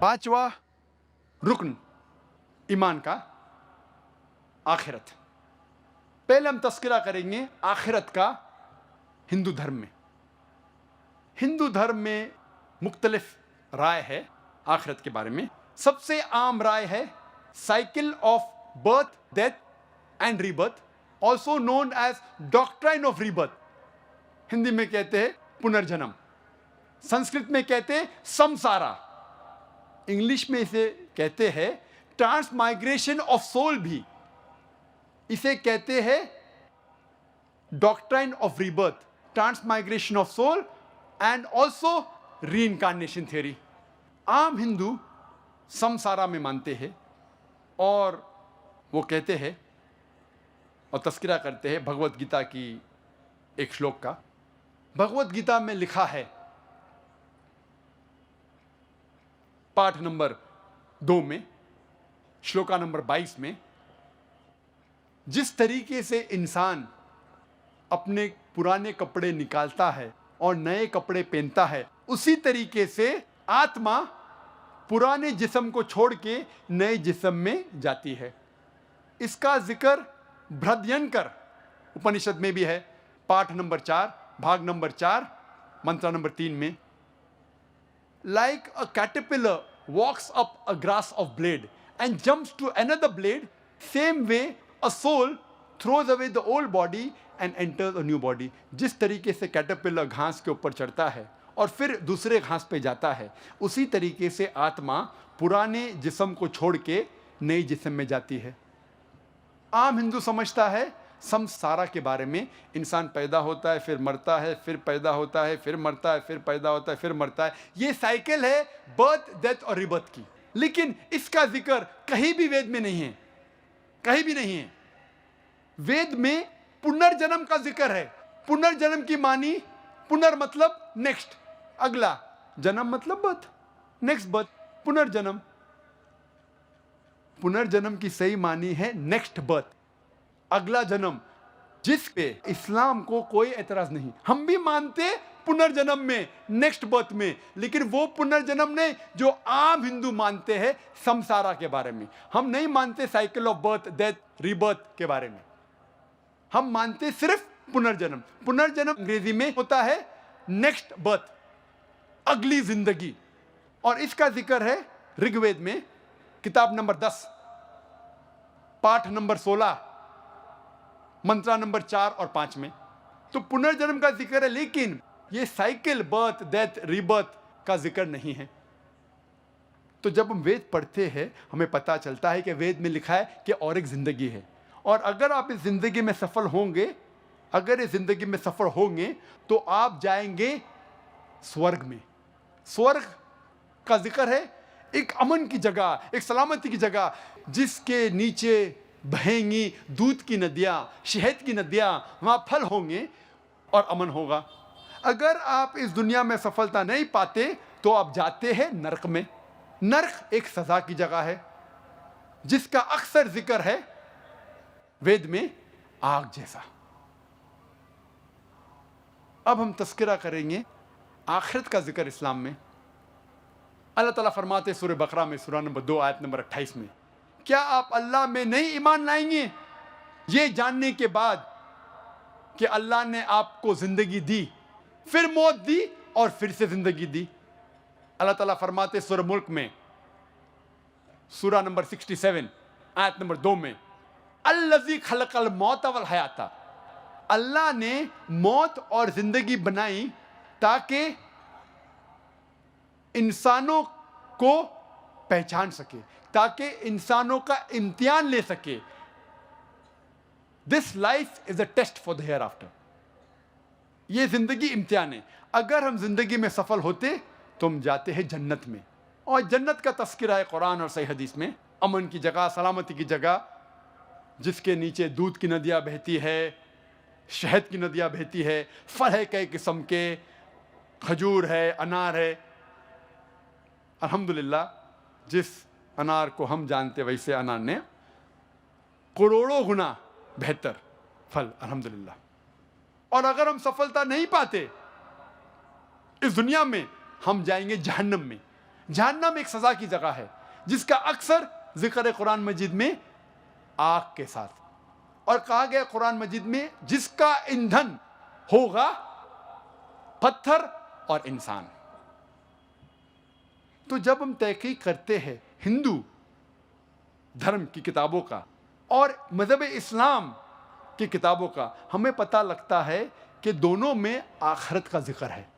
पांचवा रुकन ईमान का आखिरत। पहले हम तस्करा करेंगे आखिरत का हिंदू धर्म में। हिंदू धर्म में मुख्तलिफ राय है आखिरत के बारे में। सबसे आम राय है cycle of birth, death and rebirth, also known as doctrine of rebirth. Hindi में कहते हैं पुनर्जन्म, संस्कृत में कहते हैं समसारा, इंग्लिश में इसे कहते हैं ट्रांसमाइग्रेशन ऑफ सोल, भी इसे कहते हैं doctrine of rebirth, transmigration of soul and also reincarnation theory. आम हिंदू समसारा में मानते हैं और वो कहते हैं और तस्करा करते हैं भगवत गीता की एक श्लोक का। भगवत गीता में लिखा है पाठ नंबर 2 में, श्लोका नंबर 22 में, जिस तरीके से इंसान अपने पुराने कपड़े निकालता है और नए कपड़े पहनता है, उसी तरीके से आत्मा पुराने जिस्म को छोड़ के नए जिस्म में जाती है। इसका जिक्र बृहद्यंकर उपनिषद में भी है, पाठ नंबर 4, भाग नंबर 4, मंत्र नंबर 3 में। Like a caterpillar walks up a grass of blade and jumps to another blade, same way a soul throws away the old body and enters a new body. जिस तरीके से caterpillar घास के ऊपर चढ़ता है और फिर दूसरे घास पे जाता है, उसी तरीके से आत्मा पुराने जिस्म को छोड़ के नए जिस्म में जाती है। आम हिंदू समझता है समसारा के बारे में, इंसान पैदा होता है फिर मरता है, फिर पैदा होता है फिर मरता है, फिर पैदा होता है फिर मरता है। ये साइकिल है बर्थ, डेथ और रिबर्थ की। लेकिन इसका जिक्र कहीं भी वेद में नहीं है, कहीं भी नहीं है। वेद में पुनर्जन्म का जिक्र है। पुनर्जन्म की मानी, पुनर् मतलब नेक्स्ट, अगला, जन्म मतलब बर्थ, नेक्स्ट बर्थ, पुनर्जन्म। पुनर्जन्म की सही मानी है नेक्स्ट बर्थ, अगला जन्म, जिस पे इस्लाम को कोई एतराज नहीं। हम भी मानते पुनर्जन्म में, नेक्स्ट बर्थ में, लेकिन वो पुनर्जन्म नहीं जो आम हिंदू मानते हैं समसारा के बारे में। हम नहीं मानते cycle of birth, death, rebirth के बारे में। हम मानते सिर्फ पुनर्जन्म। पुनर्जन्म अंग्रेजी में होता है नेक्स्ट बर्थ, अगली जिंदगी। और इसका जिक्र है ऋग्वेद में, किताब नंबर 10, पाठ नंबर 16, मंत्रा नंबर 4 और 5 में। तो पुनर्जन्म का जिक्र है, लेकिन ये साइकिल बर्थ, डेथ, रीबर्थ का जिक्र नहीं है। तो जब हम वेद पढ़ते हैं हमें पता चलता है कि वेद में लिखा है कि और एक जिंदगी है, और अगर आप इस जिंदगी में सफल होंगे, अगर इस जिंदगी में सफल होंगे तो आप जाएंगे स्वर्ग में। स्वर्ग का जिक्र है एक अमन की जगह, एक सलामती की जगह, जिसके नीचे बहेंगी दूध की नदियाँ, शहद की नदियाँ, वहाँ फल होंगे और अमन होगा। अगर आप इस दुनिया में सफलता नहीं पाते तो आप जाते हैं नरक में। नरक एक सजा की जगह है जिसका अक्सर जिक्र है वेद में आग जैसा। अब हम तस्करा करेंगे आखिरत का जिक्र इस्लाम में। अल्लाह ताला फरमाते सूरह बकरा में, सूरह नंबर 2 आयत नंबर 28 में, क्या आप अल्लाह में नहीं ईमान लाएंगे ये जानने के बाद कि अल्लाह ने आपको जिंदगी दी, फिर मौत दी और फिर से जिंदगी दी। अल्लाह ताला फरमाते सूरह मुल्क में, सूरह नंबर 67 आयत नंबर 2 में, अल्लज़ी खलक़ल मौत वल हयाता, अल्लाह ने मौत और जिंदगी बनाई ताकि इंसानों को पहचान सके, ताकि इंसानों का इम्तिहान ले सके। This life is a test for the hereafter. ये जिंदगी इम्तिहान है। अगर हम जिंदगी में सफल होते तो हम जाते हैं जन्नत में, और जन्नत का तस्करा है कुरान और सही हदीस में। अमन की जगह, सलामती की जगह, जिसके नीचे दूध की नदियाँ बहती है, शहद की नदियाँ बहती है, फल है कई किस्म के, खजूर है, अनार है। अल्हम्दुलिल्लाह जिस अनार को हम जानते वैसे अनार ने करोड़ों गुना बेहतर फल, अल्हम्दुलिल्लाह। और अगर हम सफलता नहीं पाते इस दुनिया में, हम जाएंगे जहन्नम में। जहन्नम एक सजा की जगह है जिसका अक्सर जिक्र कुरान मजीद में आग के साथ, और कहा गया कुरान मजीद में जिसका ईंधन होगा पत्थर और इंसान। तो जब हम तहकीक करते हैं हिंदू धर्म की किताबों का और मज़हब इस्लाम की किताबों का, हमें पता लगता है कि दोनों में आखिरत का जिक्र है।